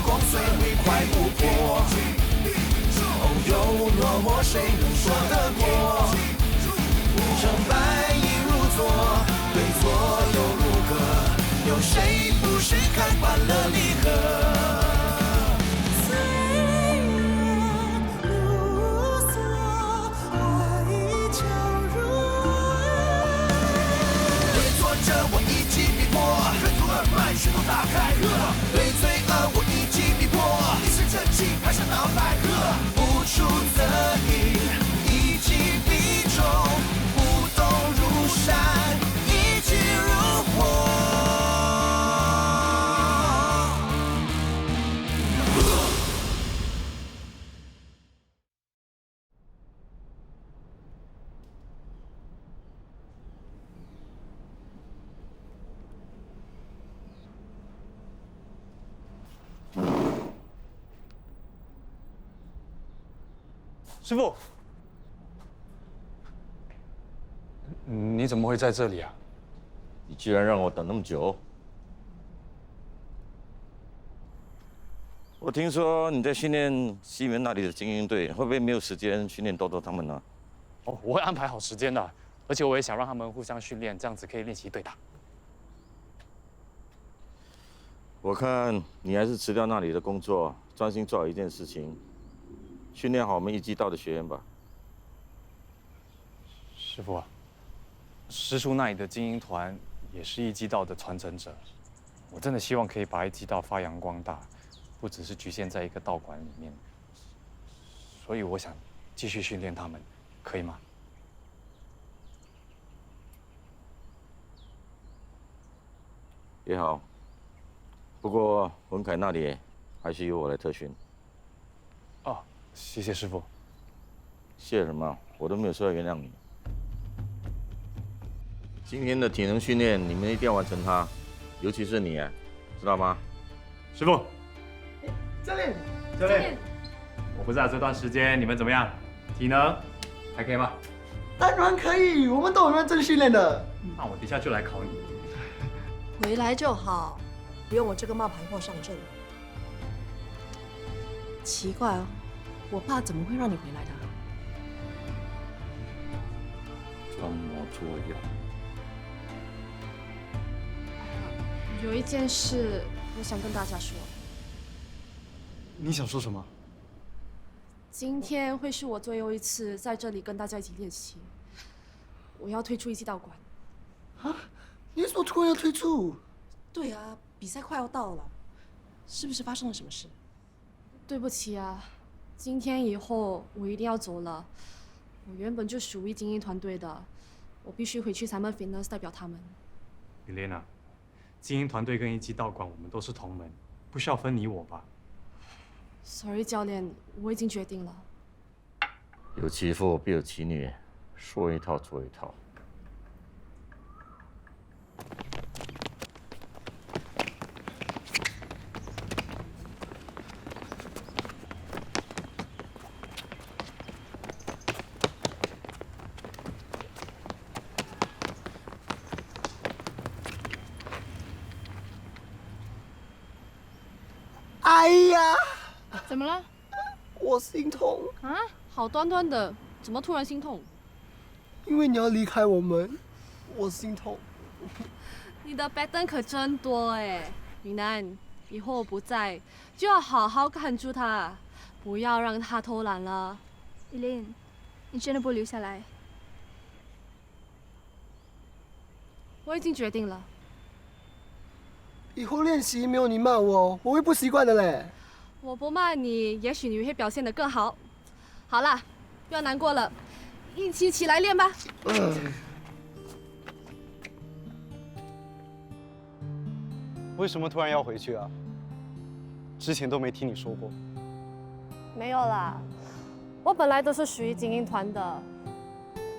光虽微快不破。哦，有落寞谁能说得过？成败亦如昨，对错又如何？有谁不是看惯了离合？ 我一击必破，任督二脉血都打开，对罪恶我一击必破，一身正气排山倒海，不出则已，一击必中，不动如山，一击如火。 师傅，你怎么会在这里啊？你居然让我等那么久！我听说你在训练西门那里的精英队，会不会没有时间训练豆豆他们呢？哦，我会安排好时间的，而且我也想让他们互相训练，这样子可以练习对打。我看你还是辞掉那里的工作，专心做好一件事情，训练好我们一季道的学员吧。师傅啊，师叔那里的精英团也是一季道的传承者，我真的希望可以把一季道发扬光大，不只是局限在一个道馆里面。所以我想继续训练他们，可以吗？也好，不过文凯那里还是由我来特训。哦，谢谢师傅。谢什么？我都没有说要原谅你。今天的体能训练，你们一定要完成它，尤其是你，知道吗？师傅，教练，教练，我不知道这段时间你们怎么样，体能还可以吗？当然可以，我们都有认真训练的。那我等一下就来考你。回来就好，不用我这个冒牌货上阵。奇怪哦，我爸怎么会让你回来的？装模作样。有一件事我想跟大家说，你想说什么？今天会是我最后一次在这里跟大家一起练习，我要退出一季道馆。啊？你为什么突然要退出？对啊，比赛快要到了，是不是发生了什么事？对不起啊，今天以后我一定要走了。我原本就属于精英团队的，我必须回去Simon Fitness代表他们。Elena， 精英团队跟一季道馆我们都是同门，不需要分你我吧？ Sorry， 教练，我已经决定了。有其父必有其女，说一套做一套。哎呀，怎么了？我心痛，啊？好端端的，怎么突然心痛？因为你要离开我们，我心痛。你的白灯可真多哎，明南，以后我不在，就要好好看住他，不要让他偷懒了。Elaine， 你真的不留下来？我已经决定了。以后练习没有你骂我，我会不习惯的嘞。我不骂你，也许你会表现得更好。好啦，不要难过了，一起起来练吧。为什么突然要回去啊？之前都没听你说过。没有啦，我本来都是属于精英团的，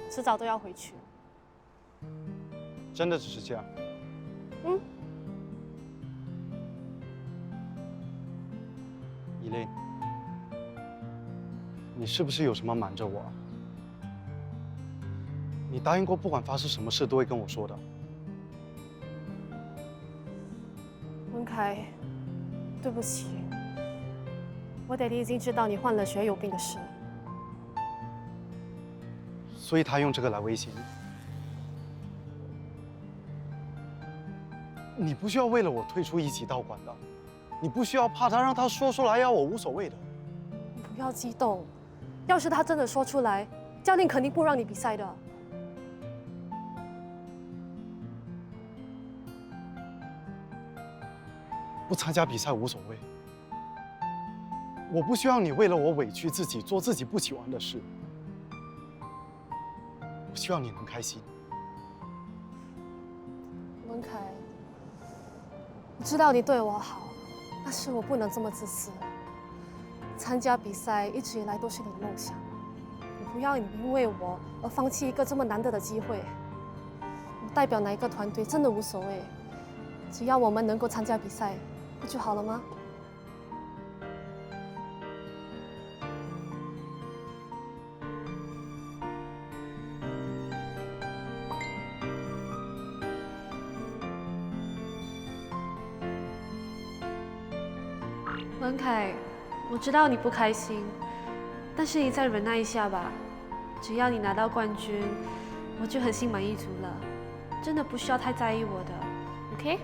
迟早都要回去。真的只是这样？嗯。依琳，你是不是有什么瞒着我啊？你答应过，不管发生什么事都会跟我说的。文凯，对不起，我爹地已经知道你患了血友病的事，所以他用这个来威胁你。你不需要为了我退出一级道馆的，你不需要怕他，让他说出来呀，我无所谓的。不要激动。要是他真的说出来，教练肯定不让你比赛的。不参加比赛无所谓。我不需要你为了我委屈自己，做自己不喜欢的事。我希望你能开心。文凯，我知道你对我好，但是我不能这么自私。参加比赛一直以来都是你的梦想，我不要你因为我而放弃一个这么难得的机会。我代表哪一个团队真的无所谓，只要我们能够参加比赛，不就好了吗？文凯，我知道你不开心，但是你再忍耐一下吧。只要你拿到冠军，我就很心满意足了。真的不需要太在意我的 ，OK？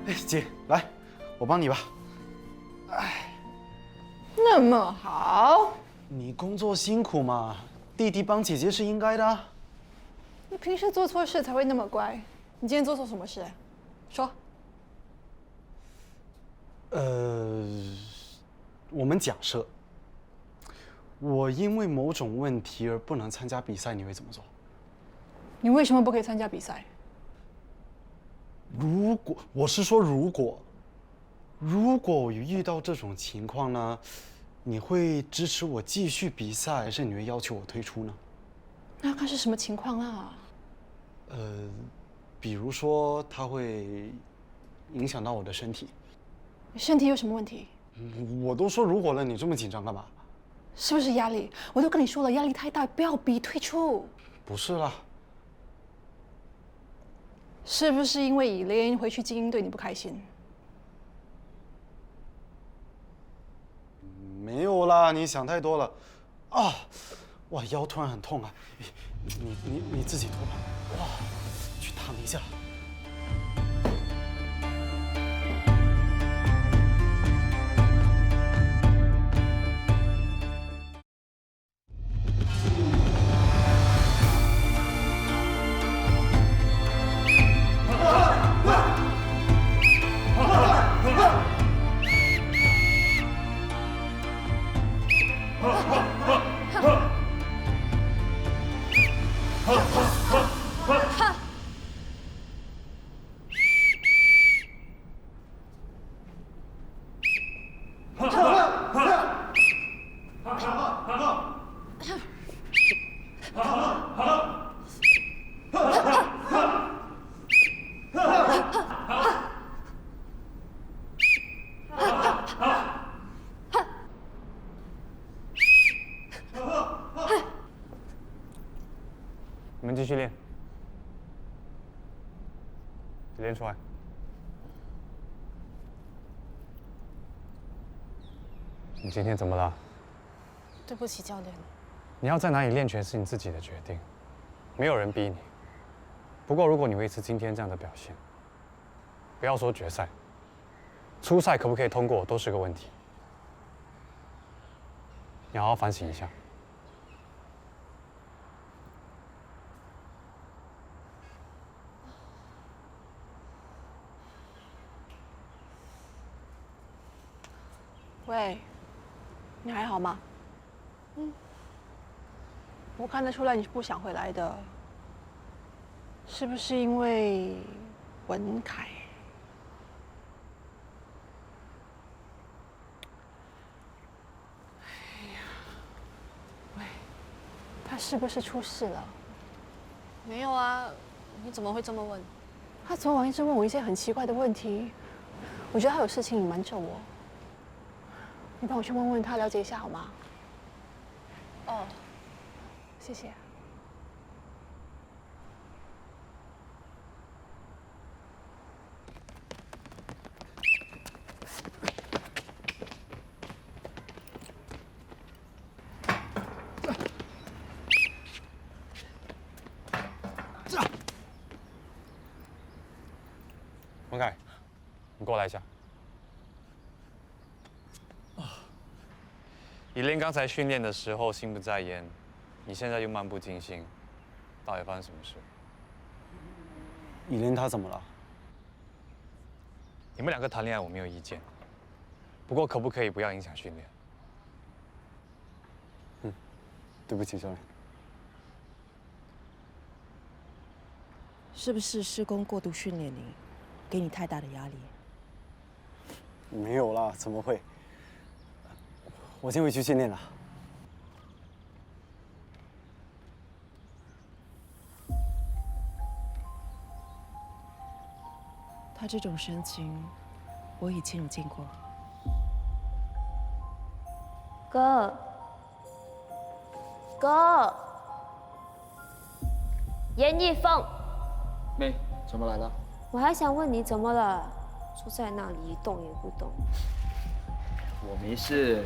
哎，姐，来，我帮你吧。那么好，你工作辛苦嘛，弟弟帮姐姐是应该的啊。你平时做错事才会那么乖，你今天做错什么事？说。我们假设，我因为某种问题而不能参加比赛，你会怎么做？你为什么不可以参加比赛？如果我遇到这种情况呢，你会支持我继续比赛，还是你会要求我退出呢？那要看是什么情况啦。比如说它会影响到我的身体。你身体有什么问题？我都说如果了，你这么紧张干嘛？是不是压力？我都跟你说了，压力太大，不要比，退出。不是啦。是不是因为以莲回去精英队你不开心？没有啦，你想太多了。啊，哇，腰突然很痛啊！你自己脱吧。哇，去躺一下。你们继续练，练出来。你今天怎么了？对不起，教练。你要在哪里练拳是你自己的决定，没有人逼你。不过，如果你维持今天这样的表现，不要说决赛，初赛可不可以通过都是个问题。你好好反省一下。喂，你还好吗？我看得出来你是不想回来的，是不是因为文凯？哎呀，喂，他是不是出事了？没有啊，你怎么会这么问？他昨晚一直问我一些很奇怪的问题，我觉得他有事情隐瞒着我，你帮我去问问他，了解一下好吗？哦，谢谢。文凯，你过来一下。以琳刚才训练的时候心不在焉，你现在又漫不经心，到底发生什么事？以琳她怎么了？你们两个谈恋爱我没有意见，不过可不可以不要影响训练？对不起，教练。是不是施工过度训练你，给你太大的压力？没有啦，怎么会？我先回去训练了。他这种神情，我以前有见过。哥，严艺凤，妹，怎么来了？我还想问你怎么了，坐在那里一动也不动。我没事，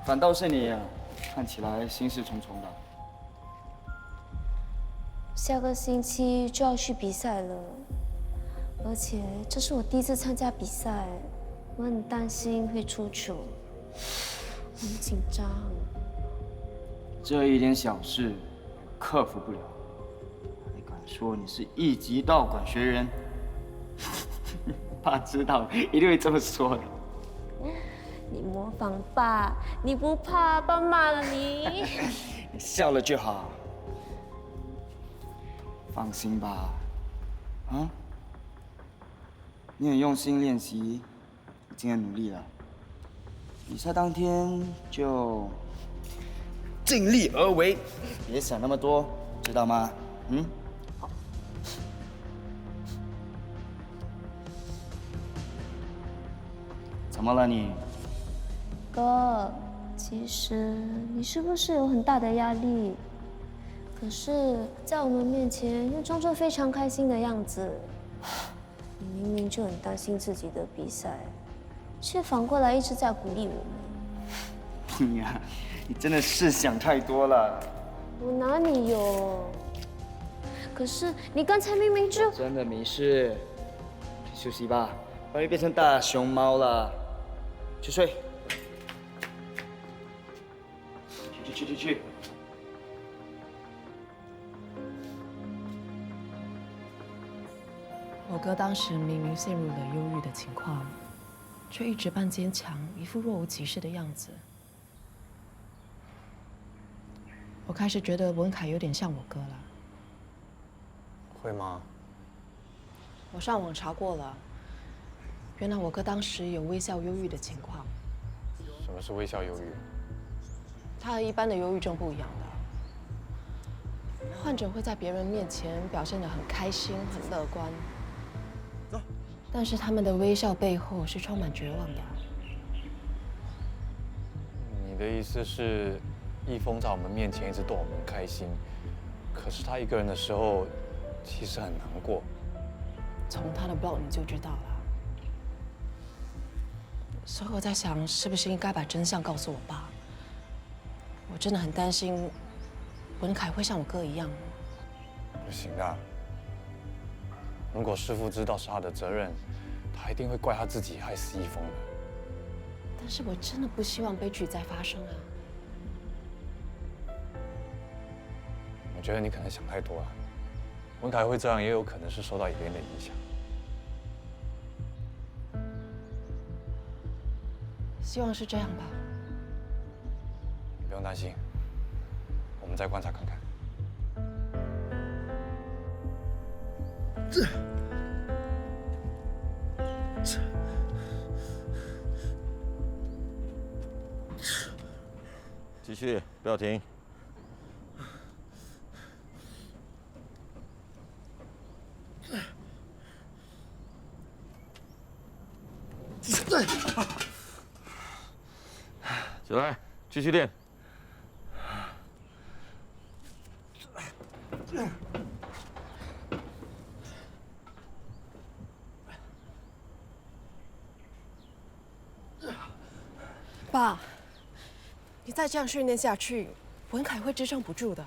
反倒是你，看起来心事重重的。下个星期就要去比赛了，而且这是我第一次参加比赛，我很担心会出糗，很紧张。这一点小事克服不了，还敢说你是一级道馆学员？爸知道一定会这么说的。你模仿爸，你不怕爸骂了你？笑了就好。放心吧，啊，你很用心练习，已经很努力了。比赛当天就尽力而为，别想那么多，知道吗？嗯。怎么了你？哥，其实你是不是有很大的压力？可是，在我们面前又装作非常开心的样子。你明明就很担心自己的比赛，却反过来一直在鼓励我们。你呀，你真的是想太多了。我哪里有？可是你刚才明明就……真的没事，去休息吧，不然又变成大熊猫了。去睡。去。我哥当时明明陷入了忧郁的情况，却一直扮坚强，一副若无其事的样子。我开始觉得文凯有点像我哥了。会吗？我上网查过了，原来我哥当时有微笑忧郁的情况。什么是微笑忧郁？他和一般的忧郁症不一样的，患者会在别人面前表现得很开心、很乐观，但是他们的微笑背后是充满绝望的。你的意思是，易峰在我们面前一直逗我们开心，可是他一个人的时候，其实很难过。从他的 blog 你就知道了。所以我在想，是不是应该把真相告诉我爸？我真的很担心文凯会像我哥一样。不行的，如果师父知道是他的责任，他一定会怪他自己害死易峰的。但是我真的不希望悲剧再发生啊！我觉得你可能想太多了。文凯会这样，也有可能是受到别人的影响。希望是这样吧。你不用担心，我们再观察看看。继续，不要停。起来，继续练。爸，你再这样训练下去，文凯会支撑不住的。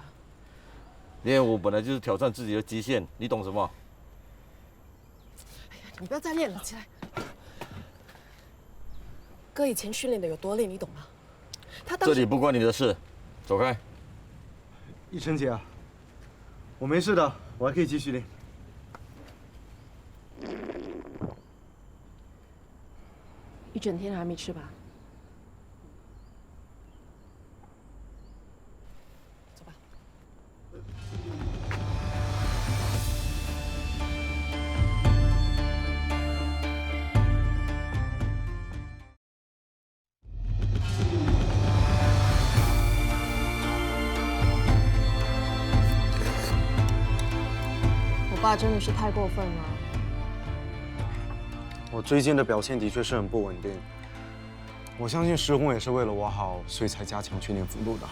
练武本来就是挑战自己的极限，你懂什么？哎呀，你不要再练了，起来。哥以前训练的有多累，你懂吗？他当时这里不关你的事，走开。奕晨姐啊，我没事的，我还可以继续练。一整天还没吃吧？走吧。我爸真的是太过分了。我最近的表现的确是很不稳定，我相信石红也是为了我好，所以才加强训练幅度的。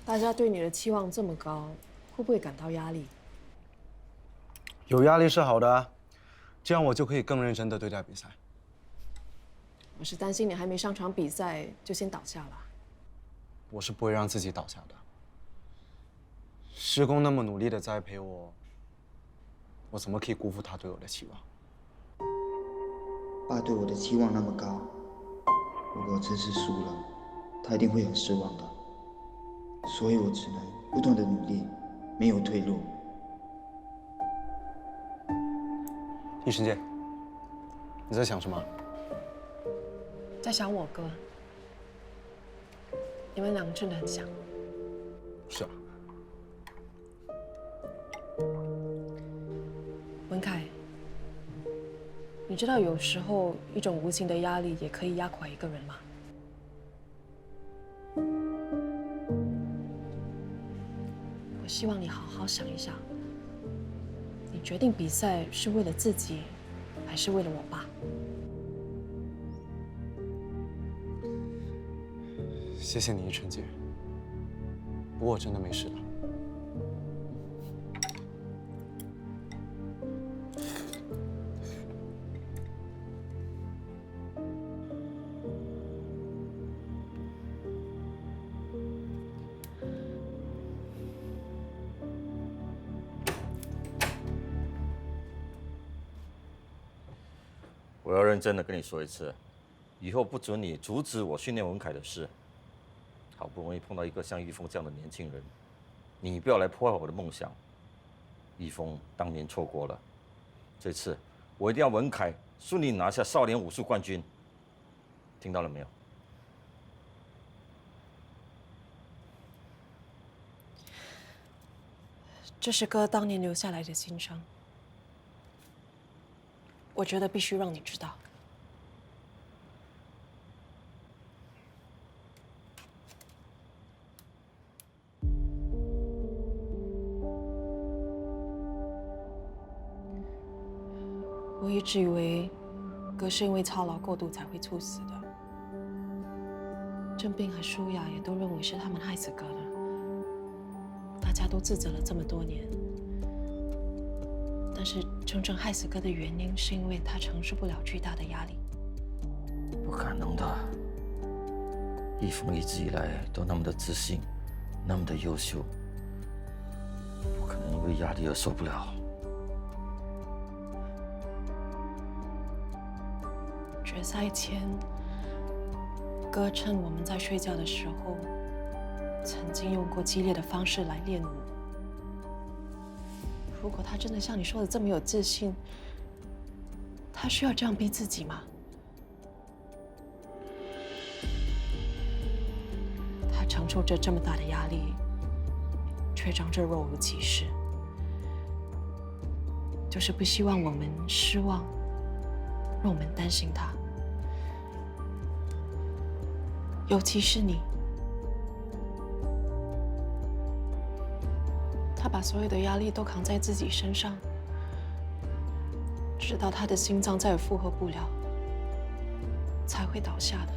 大家对你的期望这么高，会不会感到压力？有压力是好的啊，这样我就可以更认真地对待比赛。我是担心你还没上场比赛就先倒下了。我是不会让自己倒下的。师公那么努力地栽培我，我怎么可以辜负他对我的期望？爸对我的期望那么高，如果这次输了，他一定会很失望的。所以我只能不断的努力，没有退路。奕晨姐，你在想什么？在想我哥。你们两个真的很像。是啊。文凯，你知道有时候一种无形的压力也可以压垮一个人吗？我希望你好好想一想，你决定比赛是为了自己，还是为了我爸？谢谢你，奕晨姐。不过我真的没事了。我要认真的跟你说一次，以后不准你阻止我训练文凯的事。好不容易碰到一个像玉峰这样的年轻人，你不要来破坏我的梦想。玉峰当年错过了，这次我一定要文凯顺利拿下少年武术冠军。听到了没有？这是哥当年留下来的心伤，我觉得必须让你知道。我一直以为哥是因为操劳过度才会猝死的，郑斌和舒雅也都认为是他们害死哥的。大家都自责了这么多年，但是真正害死哥的原因是因为他承受不了巨大的压力。不可能的，易峰一直以来都那么的自信，那么的优秀，不可能因为压力而受不了。决赛前，哥趁我们在睡觉的时候，曾经用过激烈的方式来练武。如果他真的像你说的这么有自信，他需要这样逼自己吗？他承受着这么大的压力，却长着若无其事，就是不希望我们失望，让我们担心他。尤其是你，他把所有的压力都扛在自己身上，直到他的心脏再也负荷不了，才会倒下的。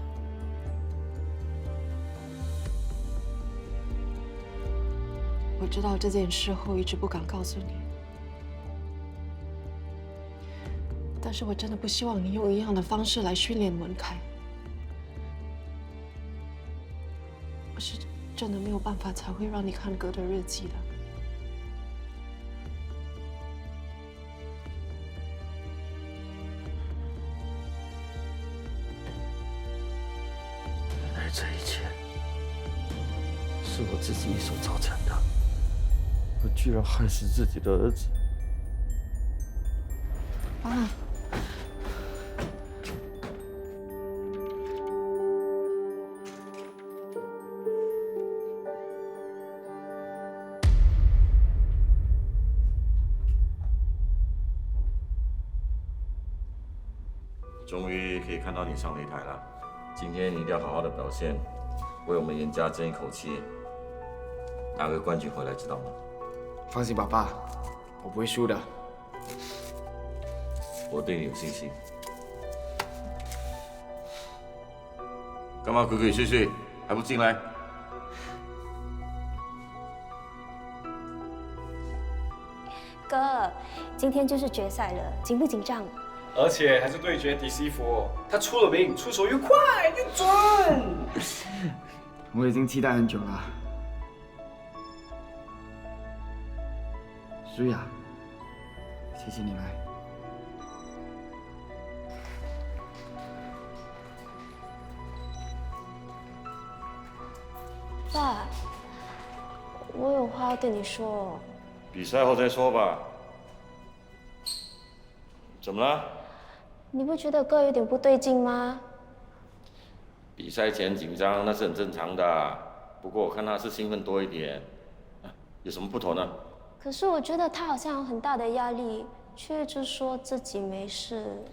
我知道这件事后一直不敢告诉你，但是我真的不希望你用一样的方式来训练文凯。我是真的没有办法才会让你看哥的日记的。原来这一切是我自己一手造成的，我居然害死自己的儿子。爸。终于可以看到你上擂台了，今天你一定要好好的表现，为我们严家争一口气，拿个冠军回来，知道吗？放心吧，爸，我不会输的。我对你有信心。干嘛鬼鬼祟祟还不进来？哥，今天就是决赛了，紧不紧张？而且还是对决迪西弗，他出了名，出手又快又准。我已经期待很久了。苏雅，谢谢你来。爸，我有话要对你说。比赛后再说吧。怎么了？你不觉得哥有点不对劲吗？比赛前紧张那是很正常的，不过我看他是兴奋多一点，有什么不同呢？可是我觉得他好像有很大的压力，却一直说自己没事。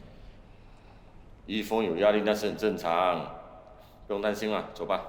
一峰有压力那是很正常，不用担心了，走吧。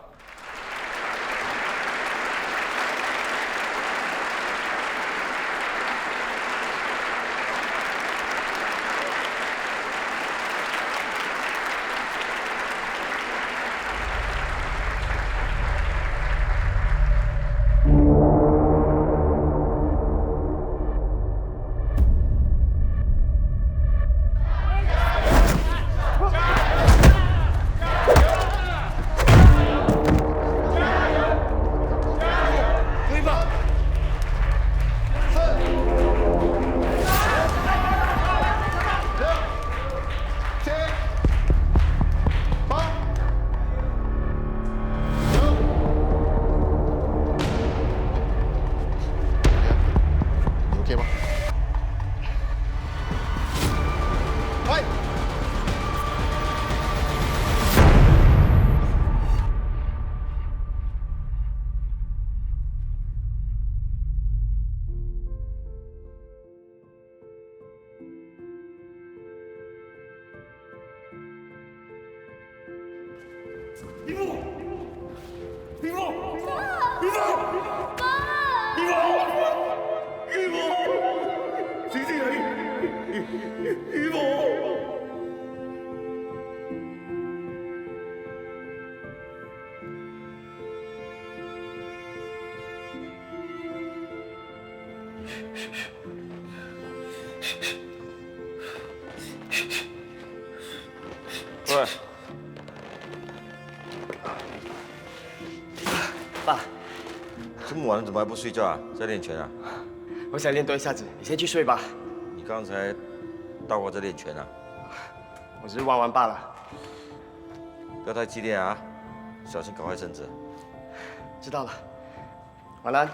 喂，爸，这么晚了怎么还不睡觉啊？在练拳啊？我想练多一下子，你先去睡吧。你刚才到我这练拳啊？我只是玩玩罢了。不要太激烈啊，小心搞坏身子。知道了，晚安。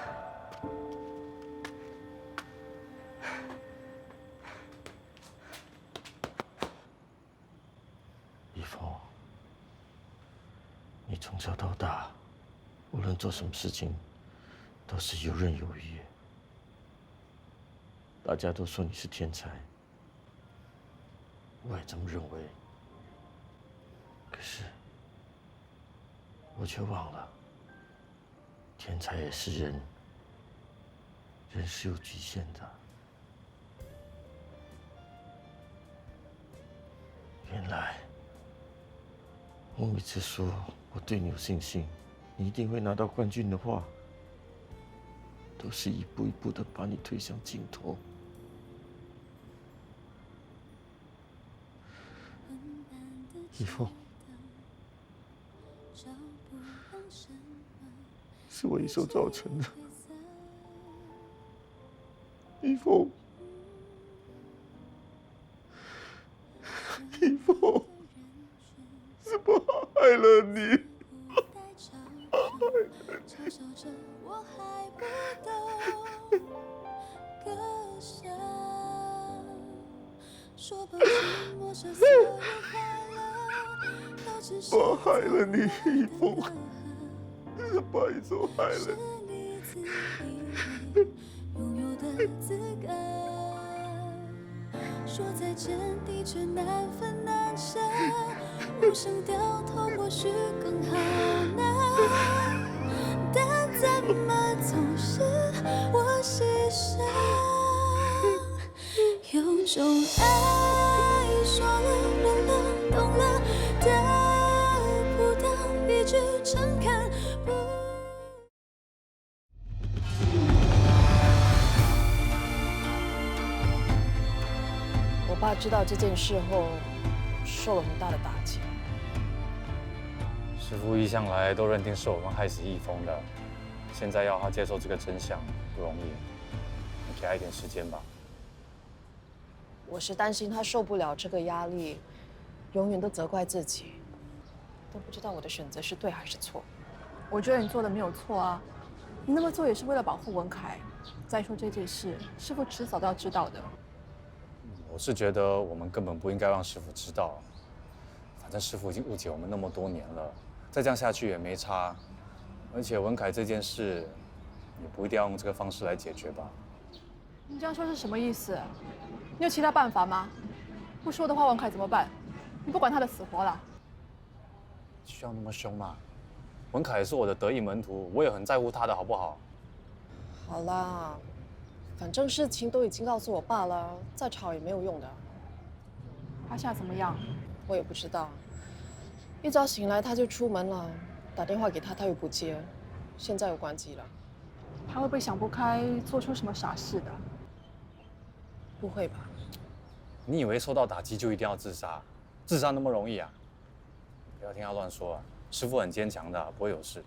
一峰，你从小到大，无论做什么事情，都是游刃有余。大家都说你是天才，我也这么认为。可是，我却忘了，天才也是人，人是有局限的。原来，我每次说我对你有信心，你一定会拿到冠军的话，都是一步一步的把你推向尽头。以后是我一手造成的，一峰，一峰，是我害了你。我害了你，一峰，是白手害了你。拥有的资格，说再见的确难分难舍，无声掉头或许更好拿，但怎么总是我牺牲？有种爱说了认了懂了，得不到一句诚恳。我爸知道这件事后，受了很大的打击。师父一向来都认定是我们害死易峰的，现在要他接受这个真相不容易，你给他一点时间吧。我是担心他受不了这个压力，永远都责怪自己，都不知道我的选择是对还是错。我觉得你做的没有错啊，你那么做也是为了保护文凯。再说这件事，师父迟早都要知道的。我是觉得我们根本不应该让师父知道，反正师父已经误解我们那么多年了，再这样下去也没差。而且文凯这件事，也不一定要用这个方式来解决吧。你这样说是什么意思？你有其他办法吗？不说的话，文凯怎么办？你不管他的死活了？需要那么凶吗？文凯是我的得意门徒，我也很在乎他的，好不好？好啦，反正事情都已经告诉我爸了，再吵也没有用的。他现在怎么样？我也不知道。一早醒来他就出门了，打电话给他，他又不接，现在又关机了。他会不会想不开，做出什么傻事的？不会吧？你以为受到打击就一定要自杀？自杀那么容易啊？不要听他乱说啊！师父很坚强的，不会有事。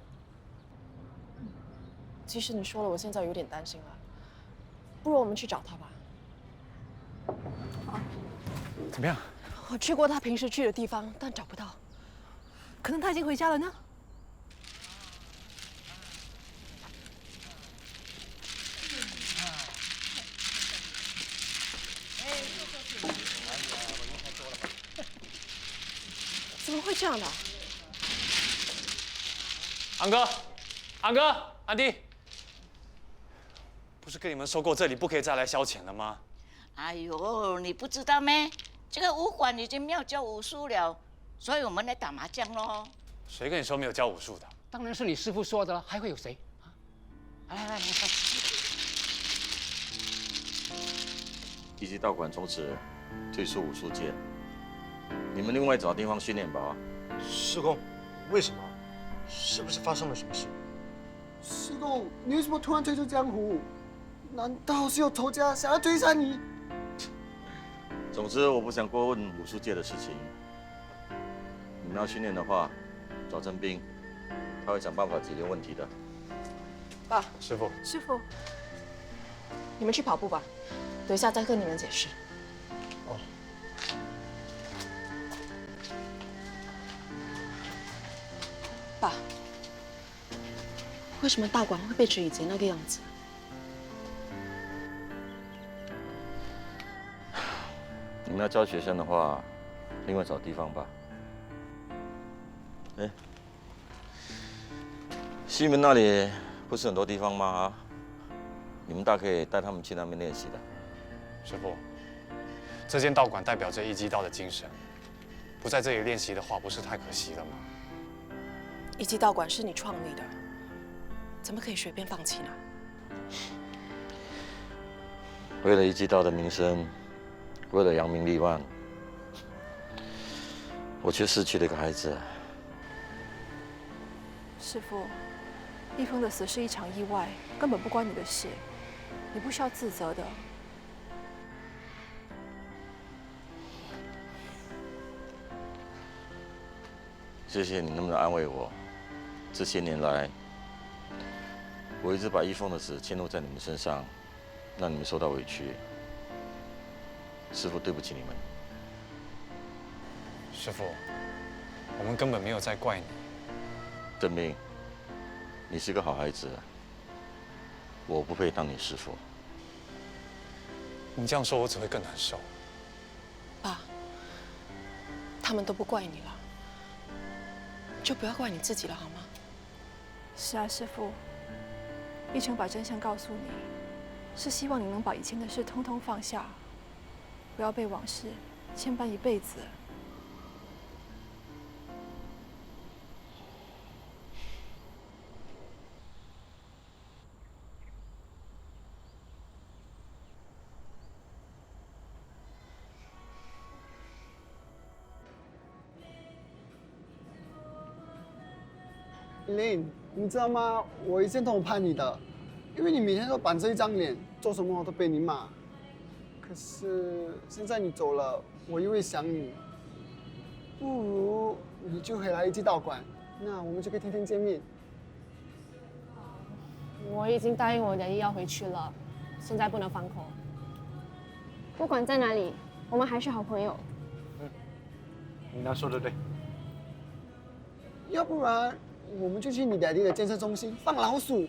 其实你说了，我现在有点担心了。不如我们去找他吧。好。怎么样？我去过他平时去的地方，但找不到。可能他已经回家了呢。怎么会这样的？安哥，安哥，安迪，不是跟你们说过这里不可以再来消遣了吗？哎呦，你不知道咩？这个武馆已经没有教武术了，所以我们来打麻将咯。谁跟你说没有教武术的？当然是你师父说的了，还会有谁？来，一级道馆从此退出武术界，你们另外找地方训练吧。师公，为什么？是不是发生了什么事？师公，你为什么突然退出江湖？难道是有仇家想要追杀你？总之，我不想过问武术界的事情。你们要训练的话，找郑斌，他会想办法解决问题的。爸，师父，师父，你们去跑步吧，等一下再跟你们解释。哦。爸，为什么道馆会变成以前那个样子？你们要教学生的话，另外找地方吧。哎，西门那里不是很多地方吗？啊，你们大可以带他们去那边练习的。师父，这间道馆代表着一击道的精神，不在这里练习的话，不是太可惜了吗？一级道馆是你创立的，怎么可以随便放弃呢？为了一击道的名声，为了扬名立万，我却失去了一个孩子。师傅，一峰的死是一场意外，根本不关你的事，你不需要自责的。谢谢你那么的安慰我。这些年来，我一直把一峰的死迁怒在你们身上，让你们受到委屈。师傅，对不起你们。师傅，我们根本没有在怪你。郑明，你是个好孩子，我不配当你师傅。你这样说，我只会更难受。爸，他们都不怪你了，就不要怪你自己了，好吗？是啊，师傅，一成把真相告诉你，是希望你能把以前的事通通放下，不要被往事牵绊一辈子。Elaine，你知道吗？我以前都很怕你的，因为你每天都板着一张脸，做什么都被你骂。可是现在你走了，我又会想你。不如你就回来一季道馆，那我们就可以天天见面。我已经答应我的要回去了，现在不能反口。不管在哪里，我们还是好朋友。你那说的对。要不然我们就去你爹地的健身中心放老鼠，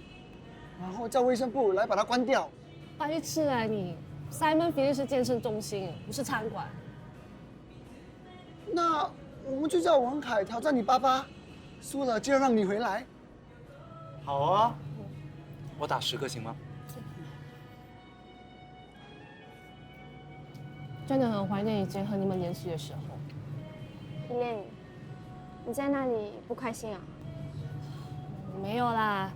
然后叫卫生部来把它关掉。白痴啊你 ！Simon Phillips 是健身中心，不是餐馆。那我们就叫王凯挑战你爸爸，输了就让你回来。好啊，我打10个行吗？真的很怀念以前和你们联系的时候。Elaine，你在那里不开心啊？没有啦，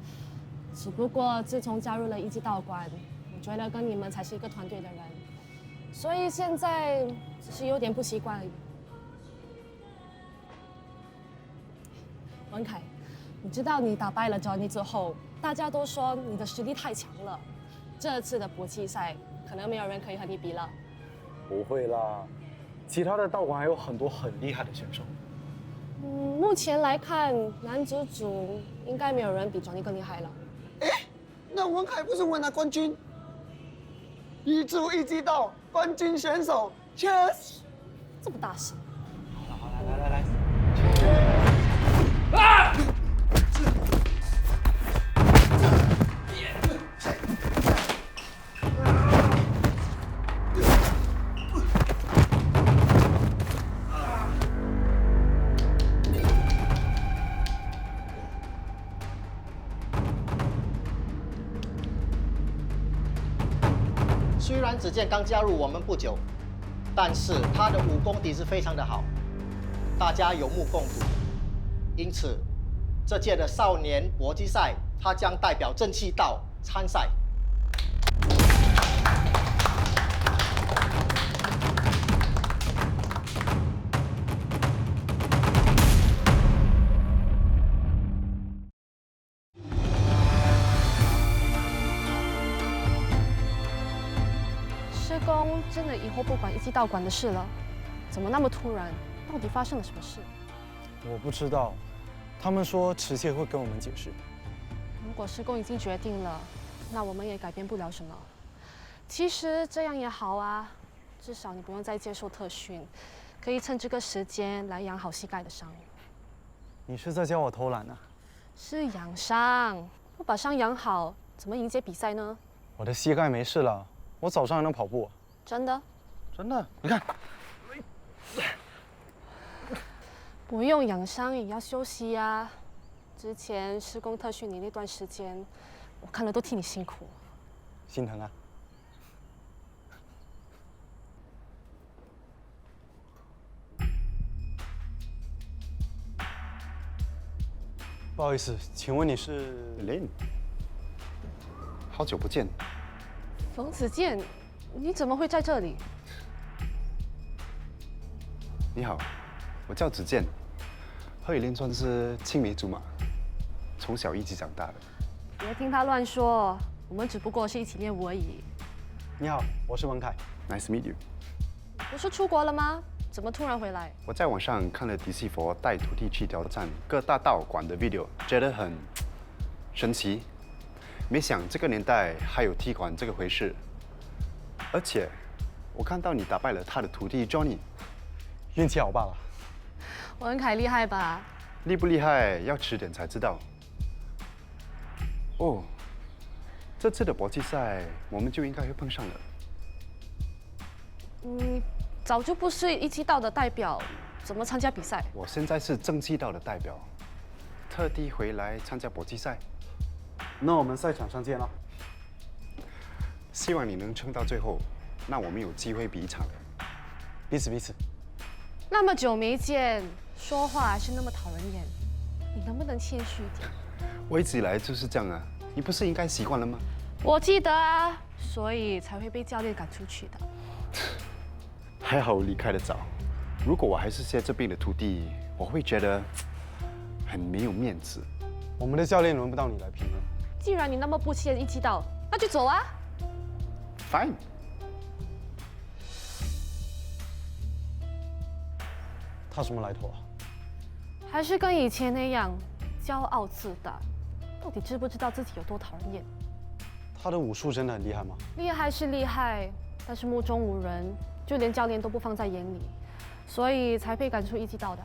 只不过自从加入了一季道馆，我觉得跟你们才是一个团队的人，所以现在只是有点不习惯而已。文凯，你知道你打败了 Johnny 之后，大家都说你的实力太强了，这次的搏击赛可能没有人可以和你比了。不会啦，其他的道馆还有很多很厉害的选手。目前来看，男子组应该没有人比 Johnny 更厉害了。哎，那王凯不是我拿冠军？一组一击道冠军选手 ，Cheers！ 这么大声！好了，来。啊！虽然子健刚加入我们不久，但是他的武功底子非常的好，大家有目共睹。因此，这届的少年搏击赛，他将代表正气道参赛。师公真的以后不管一季道馆的事了？怎么那么突然？到底发生了什么事？我不知道，他们说迟些会跟我们解释。如果师公已经决定了，那我们也改变不了什么。其实这样也好啊，至少你不用再接受特训，可以趁这个时间来养好膝盖的伤。你是在教我偷懒啊？是养伤，不把伤养好，怎么迎接比赛呢？我的膝盖没事了，我早上还能跑步。真的？真的，你看。不用养伤也要休息呀。之前施工特训你那段时间，我看了都替你辛苦。心疼啊。不好意思，请问你是林？好久不见。冯子健，你怎么会在这里？你好，我叫子健，和雨林算是青梅竹马。从小一起长大的。别听他乱说，我们只不过是一起练舞而已。你好，我是文凯。 Nice to meet you。不是出国了吗？怎么突然回来？我在网上看了迪西佛带徒弟去挑战各大道馆的 video， 觉得很神奇。没想这个年代还有踢馆这个回事。而且我看到你打败了他的徒弟 Johnny， 运气好罢了。文凯厉害吧？厉不厉害要迟点才知道。哦，这次的搏击赛我们就应该会碰上了。你早就不是一击道的代表，怎么参加比赛？我现在是正气道的代表，特地回来参加搏击赛。那我们赛场上见了。希望你能撑到最后，那我们有机会比一场了。彼此彼此。那么久没见，说话还是那么讨人厌，你能不能谦虚一点？我一直以来就是这样啊，你不是应该习惯了吗？我记得啊，所以才会被教练赶出去的。还好离开得早，如果我还是谢这边的徒弟，我会觉得很没有面子。我们的教练轮不到你来评了。既然你那么不屑一击道，那就走啊。Fine。他什么来头啊？还是跟以前那样，骄傲自大。到底知不知道自己有多讨人厌？他的武术真的很厉害吗？厉害是厉害，但是目中无人，就连教练都不放在眼里，所以才被赶出一击道的。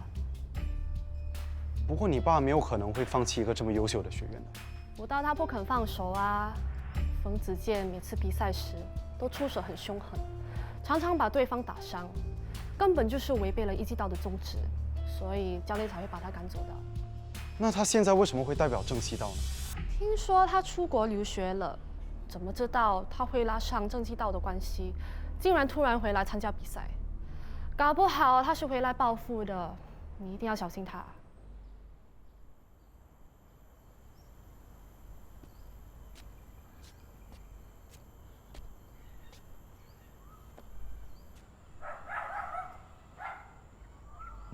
不过你爸没有可能会放弃一个这么优秀的学员的。武道他不肯放手啊。冯子健每次比赛时都出手很凶狠，常常把对方打伤，根本就是违背了一击道的宗旨，所以教练才会把他赶走的。那他现在为什么会代表正气道呢？听说他出国留学了，怎么知道他会拉上正气道的关系？竟然突然回来参加比赛，搞不好他是回来报复的，你一定要小心他。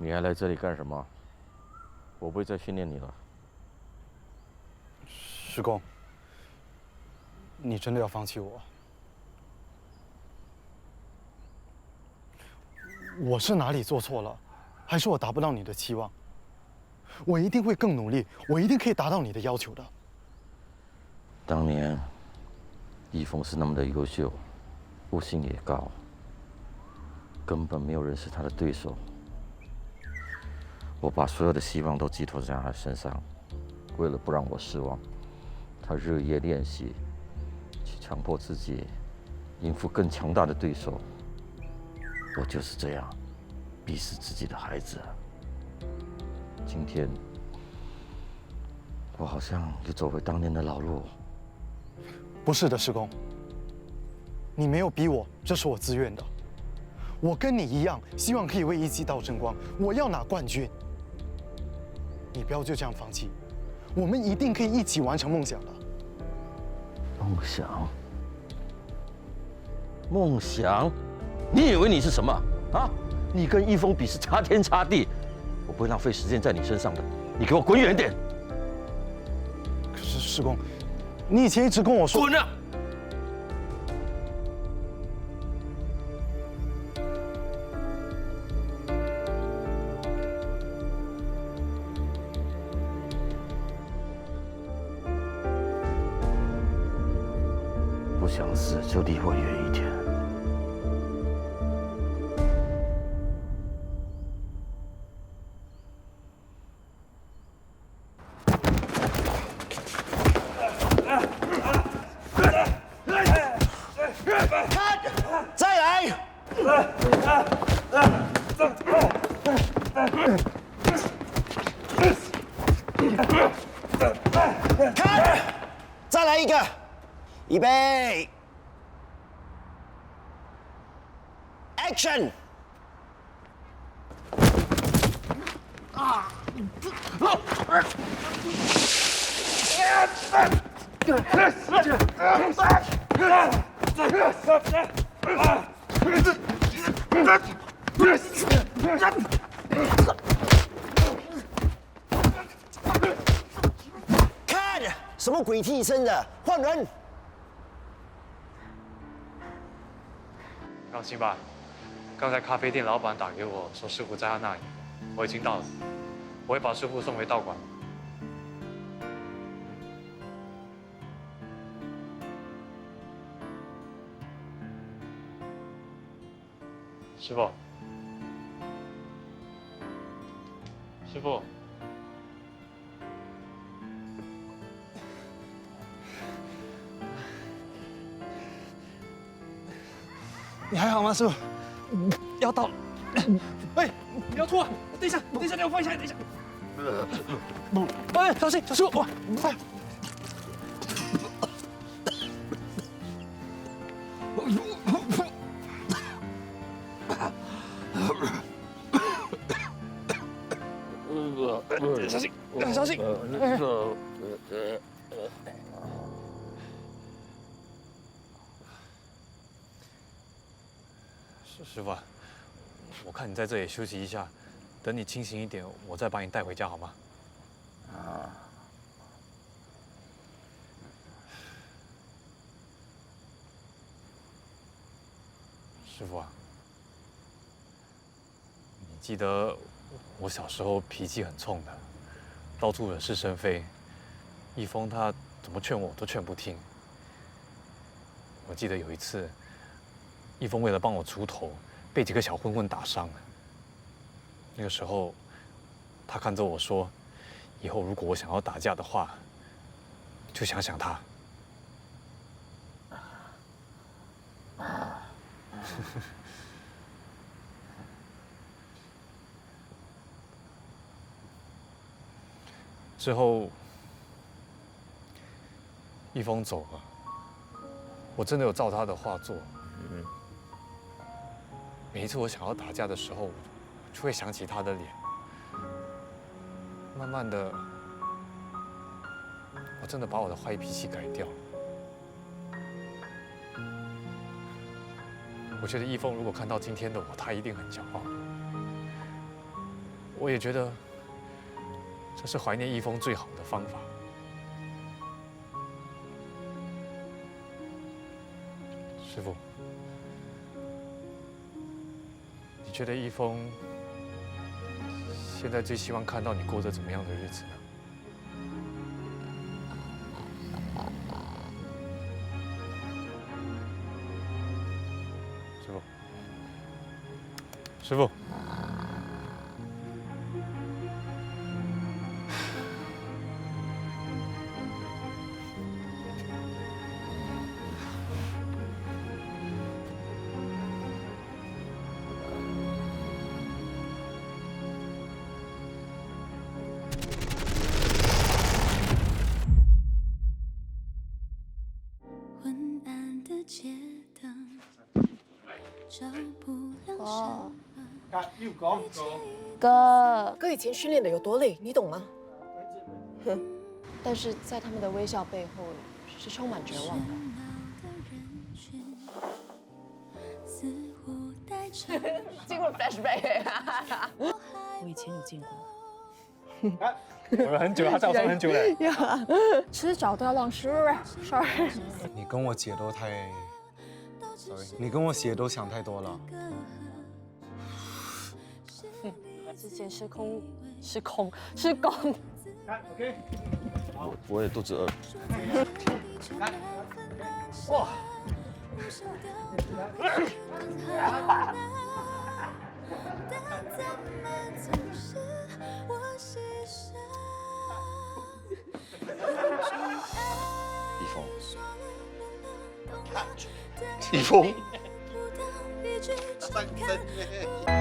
你还来这里干什么？我不会再训练你了。师公，你真的要放弃我？我是哪里做错了，还是我达不到你的期望？我一定会更努力，我一定可以达到你的要求的。当年，易峰是那么的优秀，悟性也高，根本没有人是他的对手。我把所有的希望都寄托在他身上，为了不让我失望，他日夜练习，去强迫自己应付更强大的对手。我就是这样逼死自己的孩子。今天，我好像又走回当年的老路。不是的，师公，你没有逼我，这是我自愿的。我跟你一样，希望可以为一击道争光，我要拿冠军。你不要就这样放弃，我们一定可以一起完成梦想的。梦想？梦想？你以为你是什么啊？你跟易峰比是差天差地，我不会浪费时间在你身上的。你给我滚远点！可是师公，你以前一直跟我说……滚啊！不想死就离我远一点。再来！看，再来一个，预备 ，Action！ 看，什么鬼替身的？换人！放心吧，刚才咖啡店老板打给我说师傅在他那里，我已经到了，我会把师傅送回道馆。师傅，师傅。 你还好吗，师傅？要到了。哎，不要吐啊！等一下，等一下，你要放下来，等一下。哎，小心，小心！哇，快！小心，小心！师傅，我看你在这里休息一下，等你清醒一点，我再把你带回家，好吗？啊。师傅啊，你记得我小时候脾气很冲的，到处惹是生非，一峰他怎么劝我都劝不听。我记得有一次，一峰为了帮我出头，被几个小混混打伤了。那个时候，他看着我说：“以后如果我想要打架的话，就想想他。”之后，一峰走了，我真的有照他的话做。每一次我想要打架的时候，就会想起他的脸。慢慢的，我真的把我的坏脾气改掉了。我觉得一峰如果看到今天的我，他一定很骄傲。我也觉得这是怀念一峰最好的方法。师父，你觉得一峰现在最希望看到你过着怎么样的日子呢？师父，师父。哥，哥以前训练的有多累，你懂吗？哼，但是在他们的微笑背后是充满绝望的。经过 flashback， 我以前有见过。我们很久，他早上很久了。迟早都要忘失，sorry。你跟我姐都太 ，sorry， 你跟我姐都想太多了。之前失控。我也肚子饿。哇！一峰。三分。